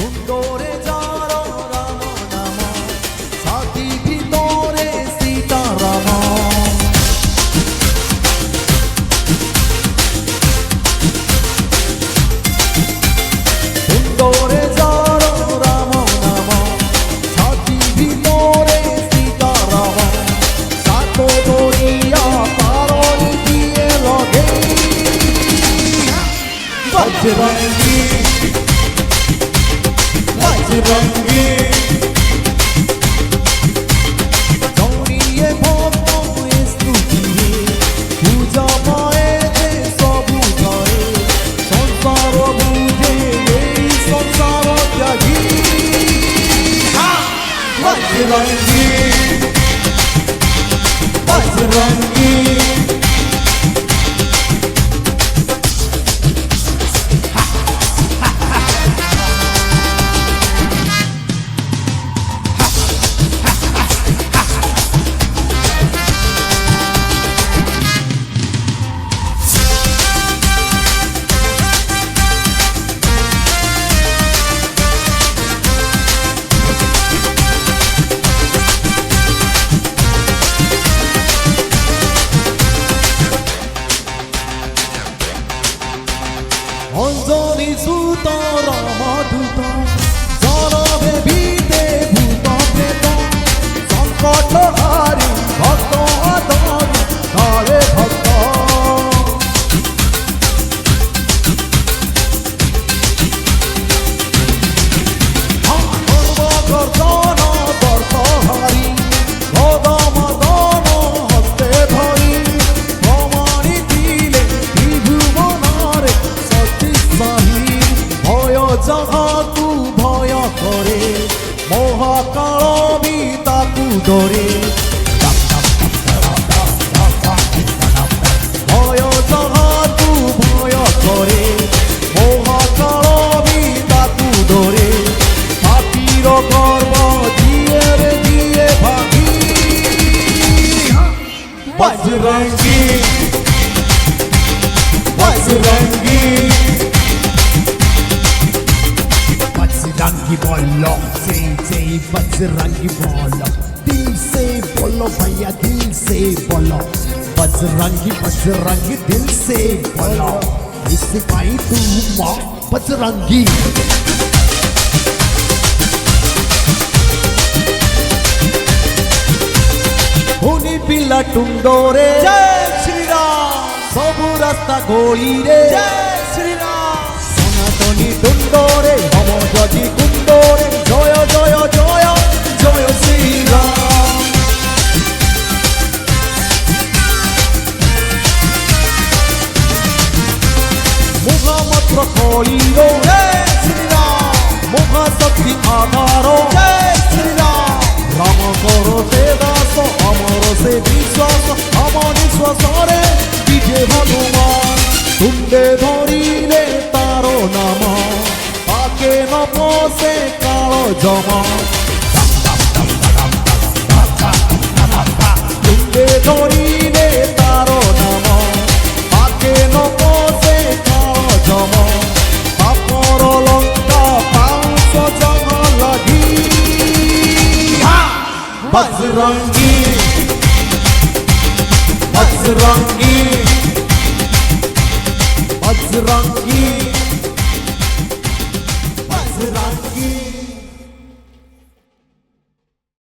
সুন্দরে যার রাম নাম ছাতি ভিতরে সীতারাম সুন্দরে যার রাম নাম ছাতি ভিতরে সীতারাম সাতো দরিয়া পারনি দিয়ে লগে বজরঙ্গী বজরঙ্গী জড়িয়ে ভক্ত স্তুতিরে পূজা পায়ে যে সবু ধরে সংসার বুঝে এই সংসার ত্যাগী বজরঙ্গী বজরঙ্গী অঞ্জলি সুত রামদূত জনবে ভীতে ভূত প্রেত সংকট হারি ভক্ত আদরি কালে ভক্ত গর্জন বর্ত হারি গদমদন হস্তে ধরি প্রমাণি দিলে ত্রিভুবনারে ভয় যাহাকু ভয় করে মহাকাল বি তাকু ডরে ভয় যাহাকু ভয় করে মহাকাল বি তাকু ডরে পাপির গর্ব দিয়ে রে দিয়ে ভাগি বজরঙ্গী বজরঙ্গী बजरंगी बोलो से बजरंगी बोलो दिल से बोलो भैया दिल से बोलो बजरंगी बजरंगी दिल से बोलो इससे भाई तू माँ बजरंगी हुनी पिला टुंडोरे जय श्री राम सबु रास्ता गोई रे जय श्री राम সনাতনী টুন্ডরে হম যদি কুণ্ডরে জয় জয় জয় জয় শ্রীরাম মুখামাত্র কইল জয় শ্রীরাম মুখা শক্তি আধার জয় শ্রীরাম রাম করো সে দাস অমর সে বিশ্বাস আমার নিঃশ্বাসরে বিজে ভগবান তুণ্ডে ধরিলে তারো নাম পাকে ন পশে কাল জমা তুণ্ডে ধরিলে তারো নাম পাকে ন পশে কাল জমা পাপর লঙ্কা পাঁচ জমা লাগি বজরঙ্গী বজরঙ্গী बजरंगी